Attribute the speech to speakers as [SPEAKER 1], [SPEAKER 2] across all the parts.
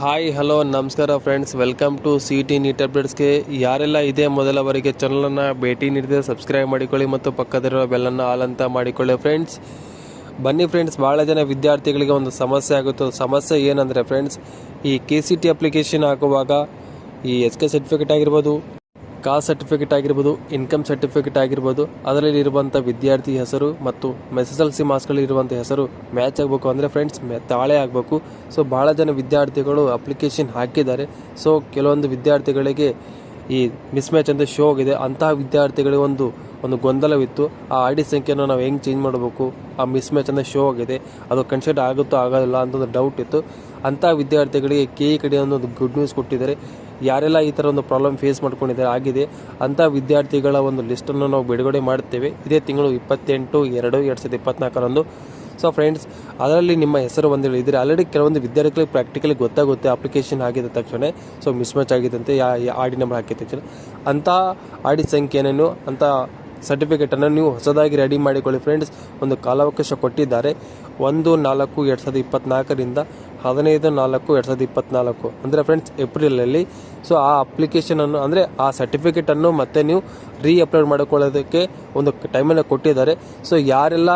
[SPEAKER 1] Hi hello ನಮಸ್ಕಾರ friends, welcome to CET NEET ಅಪ್ಡೇಟ್ಸ್ಗೆ. ಯಾರೆಲ್ಲ ಇದೇ ಮೊದಲ ಬಾರಿಗೆ ಚಾನಲನ್ನು ಭೇಟಿ ನೀಡಿದರೆ ಸಬ್ಸ್ಕ್ರೈಬ್ ಮಾಡಿಕೊಳ್ಳಿ ಮತ್ತು ಪಕ್ಕದಲ್ಲಿರುವ ಬೆಲ್ಲನ್ನು ಆಲ್ ಅಂತ ಮಾಡಿಕೊಳ್ಳಿ ಫ್ರೆಂಡ್ಸ್. ಬನ್ನಿ ಫ್ರೆಂಡ್ಸ್, ಭಾಳ ಜನ ವಿದ್ಯಾರ್ಥಿಗಳಿಗೆ ಒಂದು ಸಮಸ್ಯೆ ಆಗುತ್ತೆ. ಸಮಸ್ಯೆ ಏನಂದರೆ ಫ್ರೆಂಡ್ಸ್, ಈ KCT ಅಪ್ಲಿಕೇಶನ್ ಹಾಕುವಾಗ ಈ SK ಸರ್ಟಿಫಿಕೇಟ್ ಆಗಿರ್ಬೋದು, ಕಾಸ್ಟ್ ಸರ್ಟಿಫಿಕೇಟ್ ಆಗಿರ್ಬೋದು, ಇನ್ಕಮ್ ಸರ್ಟಿಫಿಕೇಟ್ ಆಗಿರ್ಬೋದು, ಅದರಲ್ಲಿ ಇರುವಂಥ ವಿದ್ಯಾರ್ಥಿ ಹೆಸರು ಮತ್ತು SSLC ಮಾರ್ಕ್ಸ್ಗಳಿರುವಂಥ ಹೆಸರು ಮ್ಯಾಚ್ ಆಗಬೇಕು ಅಂದರೆ ಫ್ರೆಂಡ್ಸ್ ತಾಳೆ ಆಗಬೇಕು. ಸೊ ಭಾಳ ಜನ ವಿದ್ಯಾರ್ಥಿಗಳು ಅಪ್ಲಿಕೇಶನ್ ಹಾಕಿದ್ದಾರೆ. ಸೊ ಕೆಲವೊಂದು ವಿದ್ಯಾರ್ಥಿಗಳಿಗೆ ಈ ಮಿಸ್ ಮ್ಯಾಚ್ ಅಂತ ಶೋ ಆಗಿದೆ. ಅಂತಹ ವಿದ್ಯಾರ್ಥಿಗಳಿಗೆ ಒಂದು ಗೊಂದಲವಿತ್ತು. ಆ ID ಸಂಖ್ಯೆಯನ್ನು ನಾವು ಹೆಂಗೆ ಚೇಂಜ್ ಮಾಡಬೇಕು, ಆ ಮಿಸ್ ಮ್ಯಾಚ್ ಅಂತ ಶೋ ಆಗಿದೆ, ಅದು ಕನ್ಸಿಡರ್ ಆಗುತ್ತೋ ಆಗೋದಿಲ್ಲ ಅಂತ ಒಂದು ಡೌಟ್ ಇತ್ತು. ಅಂಥ ವಿದ್ಯಾರ್ಥಿಗಳಿಗೆ KE ಕಡೆಯಿಂದ ಒಂದು ಗುಡ್ ನ್ಯೂಸ್ ಕೊಟ್ಟಿದ್ದಾರೆ. ಯಾರೆಲ್ಲ ಈ ಥರ ಒಂದು ಪ್ರಾಬ್ಲಮ್ ಫೇಸ್ ಮಾಡ್ಕೊಂಡಿದ್ದಾರೆ ಆಗಿದೆ, ಅಂಥ ವಿದ್ಯಾರ್ಥಿಗಳ ಒಂದು ಲಿಸ್ಟನ್ನು ನಾವು ಬಿಡುಗಡೆ ಮಾಡ್ತೇವೆ ಇದೇ ತಿಂಗಳು 28/2/2024 ಸೊ ಫ್ರೆಂಡ್ಸ್, ಅದರಲ್ಲಿ ನಿಮ್ಮ ಹೆಸರು ಒಂದು ಇದ್ದರೆ ಆಲ್ರೆಡಿ ಕೆಲವೊಂದು ವಿದ್ಯಾರ್ಥಿಗಳಿಗೆ ಪ್ರಾಕ್ಟಿಕಲಿ ಗೊತ್ತಾಗುತ್ತೆ ಅಪ್ಲಿಕೇಶನ್ ಆಗಿದ ತಕ್ಷಣ ಸೊ ಮಿಸ್ ಮ್ಯಾಚ್ ಆಗಿದ್ದಂತೆ ID ನಂಬರ್ ಹಾಕಿದ ತಕ್ಷಣ ಅಂಥ ID ಸಂಖ್ಯೆಯನ್ನು ಅಂಥ ಸರ್ಟಿಫಿಕೇಟನ್ನು ನೀವು ಹೊಸದಾಗಿ ರೆಡಿ ಮಾಡಿಕೊಳ್ಳಿ ಫ್ರೆಂಡ್ಸ್. ಒಂದು ಕಾಲಾವಕಾಶ ಕೊಟ್ಟಿದ್ದಾರೆ 1/4/2024 15/4/2024 ಅಂದರೆ ಫ್ರೆಂಡ್ಸ್ ಏಪ್ರಿಲಲ್ಲಿ. ಸೊ ಆ ಅಪ್ಲಿಕೇಶನನ್ನು ಅಂದರೆ ಆ ಸರ್ಟಿಫಿಕೇಟನ್ನು ಮತ್ತೆ ನೀವು ಅಪ್ಲೋಡ್ ಮಾಡಿಕೊಳ್ಳೋದಕ್ಕೆ ಒಂದು ಟೈಮನ್ನು ಕೊಟ್ಟಿದ್ದಾರೆ. ಸೊ ಯಾರೆಲ್ಲ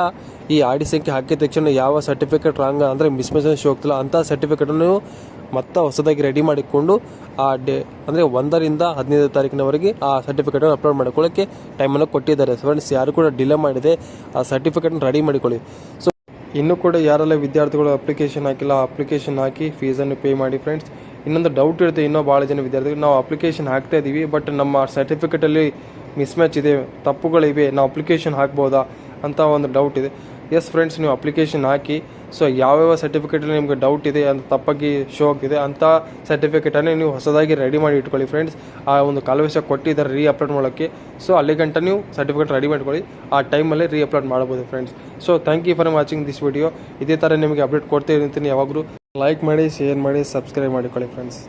[SPEAKER 1] ಈ ID ಸಂಖ್ಯೆ ಹಾಕಿದ ತಕ್ಷಣ ಯಾವ ಸರ್ಟಿಫಿಕೇಟ್ ರಾಂಗ್ ಅಂದರೆ ಮಿಸ್ ಮ್ಯಾಚ್ ಶೋ ಆಗ್ತಿಲ್ಲ ಅಂಥ ಸರ್ಟಿಫಿಕೇಟನ್ನು ನೀವು ಮತ್ತೆ ಹೊಸದಾಗಿ ರೆಡಿ ಮಾಡಿಕೊಂಡು ಆ ಅಂದರೆ 1-15 ಆ ಸರ್ಟಿಫಿಕೇಟನ್ನು ಅಪ್ಲೋಡ್ ಮಾಡ್ಕೊಳ್ಳೋಕ್ಕೆ ಟೈಮನ್ನು ಕೊಟ್ಟಿದ್ದಾರೆ ಫ್ರೆಂಡ್ಸ್. ಯಾರು ಕೂಡ ಡಿಲೇ ಮಾಡಿದೆ ಆ ಸರ್ಟಿಫಿಕೇಟನ್ನು ರೆಡಿ ಮಾಡಿಕೊಳ್ಳಿ. ಸೊ ಇನ್ನೂ ಕೂಡ ಯಾರೆಲ್ಲ ವಿದ್ಯಾರ್ಥಿಗಳು ಅಪ್ಲಿಕೇಶನ್ ಹಾಕಿಲ್ಲ ಅಪ್ಲಿಕೇಶನ್ ಹಾಕಿ ಫೀಸನ್ನು ಪೇ ಮಾಡಿ ಫ್ರೆಂಡ್ಸ್. ಇನ್ನೊಂದು ಡೌಟ್ ಇರುತ್ತೆ, ಇನ್ನೂ ಭಾಳ ಜನ ವಿದ್ಯಾರ್ಥಿಗಳು ನಾವು ಅಪ್ಲಿಕೇಶನ್ ಹಾಕ್ತಾ ಇದ್ದೀವಿ ಬಟ್ ನಮ್ಮ ಸರ್ಟಿಫಿಕೇಟಲ್ಲಿ ಮಿಸ್ ಮ್ಯಾಚ್ ಇದೆ, ತಪ್ಪುಗಳಿವೆ, ನಾವು ಅಪ್ಲಿಕೇಶನ್ ಹಾಕ್ಬೋದಾ ಅಂತ ಒಂದು ಡೌಟ್ ಇದೆ. ಎಸ್ ಫ್ರೆಂಡ್ಸ್, ನೀವು ಅಪ್ಲಿಕೇಶನ್ ಹಾಕಿ. ಸೊ ಯಾವ್ಯಾವ ಸರ್ಟಿಫಿಕೇಟಲ್ಲಿ ನಿಮಗೆ ಡೌಟ್ ಇದೆ ಅಂತ ತಪ್ಪಾಗಿ ಶೋ ಆಗ್ತಿದೆ ಅಂಥ ಸರ್ಟಿಫಿಕೇಟನ್ನೇ ನೀವು ಹೊಸದಾಗಿ ರೆಡಿ ಮಾಡಿ ಇಟ್ಕೊಳ್ಳಿ ಫ್ರೆಂಡ್ಸ್. ಆ ಒಂದು ಕಾಲವೇಶ ಕೊಟ್ಟಿದ್ದಾರೆ ಅಪ್ಲೋಡ್ ಮಾಡೋಕ್ಕೆ. ಸೊ ಅಲ್ಲಿ ಗಂಟ ನೀವು ಸರ್ಟಿಫಿಕೇಟ್ ರೆಡಿ ಮಾಡ್ಕೊಳ್ಳಿ, ಆ ಟೈಮಲ್ಲೇ ಅಪ್ಲೋಡ್ ಮಾಡ್ಬೋದು friends. So thank you for watching this video. ಇದೇ ಥರ ನಿಮಗೆ ಅಪ್ಡೇಟ್ ಕೊಡ್ತಾ ಇರ್ತೀನಿ ಯಾವಾಗಲೂ. ಲೈಕ್ ಮಾಡಿ, ಶೇರ್ ಮಾಡಿ, ಸಬ್ಸ್ಕ್ರೈಬ್ ಮಾಡಿಕೊಳ್ಳಿ ಫ್ರೆಂಡ್ಸ್.